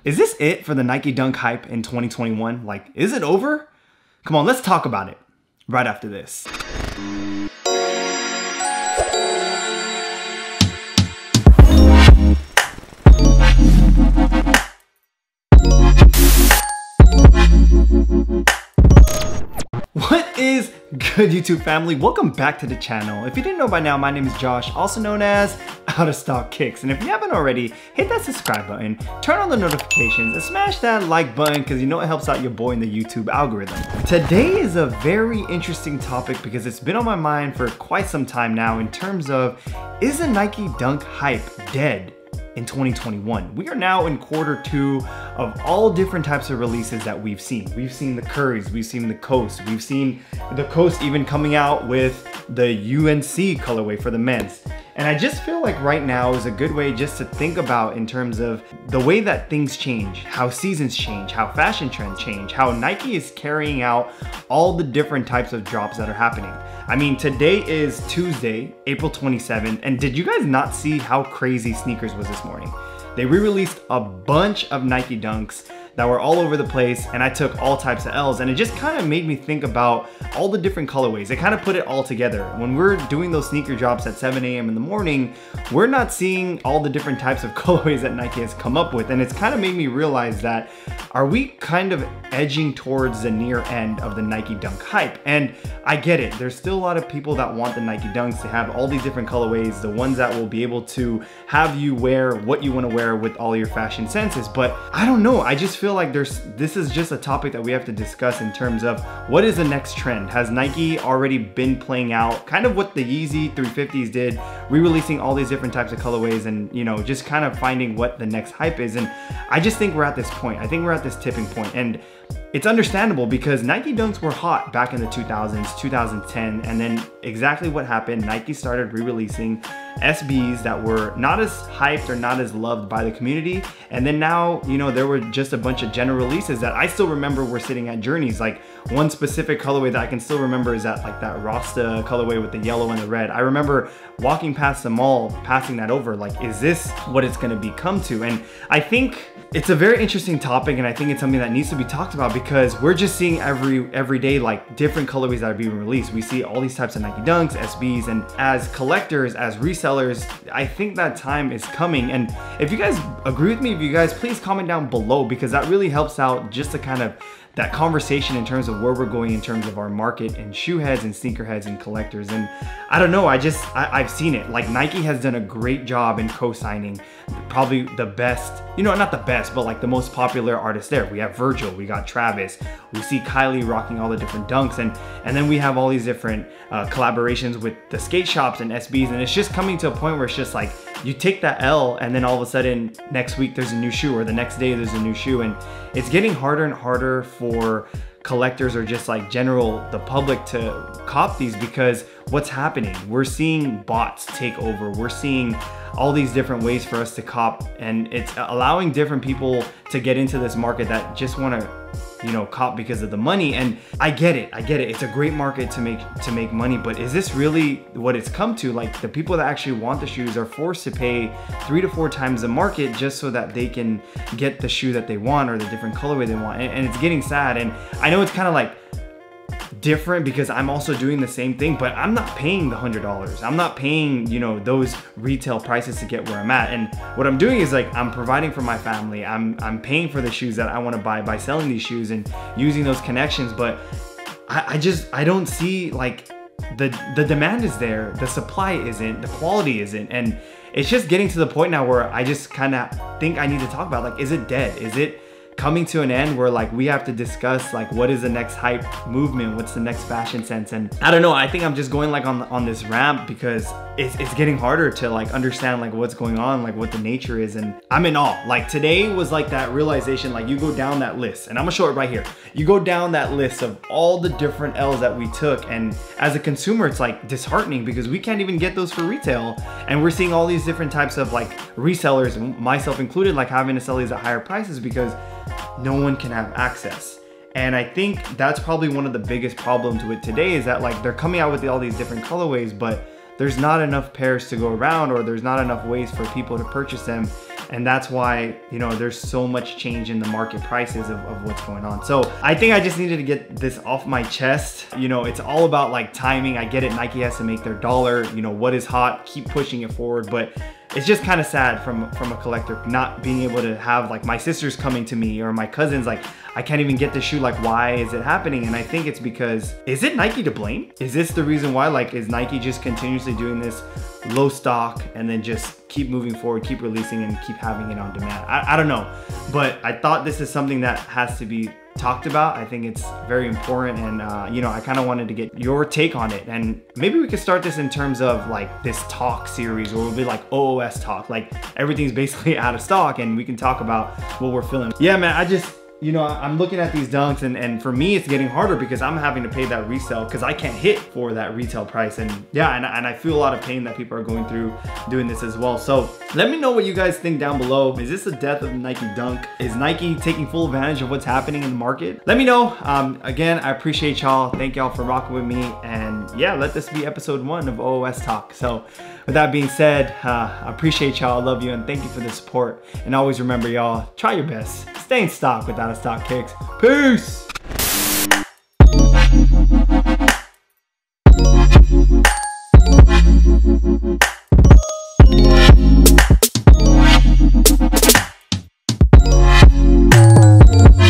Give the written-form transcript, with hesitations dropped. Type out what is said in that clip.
Is this it for the Nike Dunk hype in 2021? Like, is it over? Come on, let's talk about it right after this. What is good, YouTube family? Welcome back to the channel. If you didn't know by now, my name is Josh, also known as OOSKicks. And if you haven't already, hit that subscribe button, turn on the notifications, and smash that like button because you know it helps out your boy in the YouTube algorithm. Today is a very interesting topic because it's been on my mind for quite some time now in terms of, is the Nike Dunk hype dead in 2021? We are now in quarter 2 of all different types of releases that we've seen. We've seen the Currys, we've seen the Coast, we've seen the Coast even coming out with the UNC colorway for the men's. And I just feel like right now is a good way just to think about in terms of the way that things change, how seasons change, how fashion trends change, how Nike is carrying out all the different types of drops that are happening. I mean, today is Tuesday, April 27th, and did you guys not see how crazy sneakers was this morning? They re-released a bunch of Nike Dunks that were all over the place, and I took all types of L's, and it just kind of made me think about all the different colorways. It kind of put it all together. When we're doing those sneaker drops at 7 a.m. in the morning, we're not seeing all the different types of colorways that Nike has come up with, and it's kind of made me realize that, are we kind of edging towards the near end of the Nike Dunk hype? And I get it, there's still a lot of people that want the Nike Dunks to have all these different colorways, the ones that will be able to have you wear what you want to wear with all your fashion senses, but I don't know, I just feel like this is just a topic that we have to discuss in terms of what is the next trend. Has Nike already been playing out kind of what the Yeezy 350s did, re-releasing all these different types of colorways and, you know, just kind of finding what the next hype is? And I just think we're at this point. I think we're at this tipping point, and it's understandable because Nike Dunks were hot back in the 2000s, 2010, and then exactly what happened, Nike started re-releasing SBs that were not as hyped or not as loved by the community, and then now, you know, there were just a bunch of general releases that I still remember were sitting at Journeys. Like one specific colorway that I can still remember is that, like, that Rasta colorway with the yellow and the red. I remember walking past the mall, passing that over, like, is this what it's gonna become to? And I think it's a very interesting topic, and I think it's something that needs to be talked about because we're just seeing every day like different colorways that are being released. We see all these types of Nike Dunks, SBs, and as collectors, as resellers, I think that time is coming. And if you guys agree with me, if you guys please comment down below because that really helps out just to kind of that conversation in terms of where we're going in terms of our market and shoe heads and sneaker heads and collectors. And I don't know, I've seen it. Like Nike has done a great job in co-signing probably the best, you know, not the best, but like the most popular artists there. We have Virgil, we got Travis, we see Kylie rocking all the different Dunks, and then we have all these different collaborations with the skate shops and SBs, and it's just coming to a point where it's just like, you take that L and then all of a sudden next week there's a new shoe, or the next day there's a new shoe, and it's getting harder and harder for collectors or just like the public to cop these because what's happening? We're seeing bots take over. We're seeing all these different ways for us to cop, and it's allowing different people to get into this market that just want to, you know, cop because of the money. And I get it. It's a great market to make money, but is this really what it's come to? Like the people that actually want the shoes are forced to pay 3 to 4 times the market just so that they can get the shoe that they want or the different colorway they want. And it's getting sad. And I know it's kind of like different because I'm also doing the same thing, but I'm not paying the $100. I'm not paying, you know, those retail prices to get where I'm at. And what I'm doing is like, I'm providing for my family. I'm paying for the shoes that I want to buy by selling these shoes and using those connections. But I don't see, like, the demand is there, the supply isn't, the quality isn't. And it's just getting to the point now where I just kind of think I need to talk about, like, is it dead? Is it coming to an end where like we have to discuss like what is the next hype movement, what's the next fashion sense? And I don't know, I think I'm just going like on this ramp because it's getting harder to like understand like what's going on, like what the nature is, and I'm in awe. Like today was like that realization, like you go down that list, and I'm gonna show it right here. You go down that list of all the different L's that we took, and as a consumer it's like disheartening because we can't even get those for retail, and we're seeing all these different types of like resellers, myself included, like having to sell these at higher prices because no one can have access. And I think that's probably one of the biggest problems with today is that like they're coming out with all these different colorways, but there's not enough pairs to go around, or there's not enough ways for people to purchase them. And that's why, you know, there's so much change in the market prices of what's going on. So I think I just needed to get this off my chest. You know, it's all about like timing. I get it, Nike has to make their dollar, you know, what is hot, keep pushing it forward. But it's just kind of sad from a collector not being able to have like my sisters coming to me or my cousins, like, I can't even get the shoe, like, why is it happening? And I think it's because, is it Nike to blame? Is this the reason why? Like, is Nike just continuously doing this low stock and then just keep moving forward, keep releasing and keep having it on demand? I don't know, but I thought this is something that has to be talked about. I think it's very important, and you know, I kind of wanted to get your take on it, and maybe we could start this in terms of like this talk series, or it'll be like OOS talk, like everything's basically out of stock and we can talk about what we're feeling. Yeah, man, I just, you know, I'm looking at these dunks, and for me it's getting harder because I'm having to pay that resale because I can't hit for that retail price. And yeah, and I feel a lot of pain that people are going through doing this as well. So let me know what you guys think down below. Is this the death of the Nike dunk? Is Nike taking full advantage of what's happening in the market? Let me know. Again, I appreciate y'all. Thank y'all for rocking with me, and yeah, let this be episode 1 of OOS Talk. So with that being said, I appreciate y'all, I love you, and thank you for the support. And always remember, y'all, try your best. Stay in stock with out of stock kicks. Peace!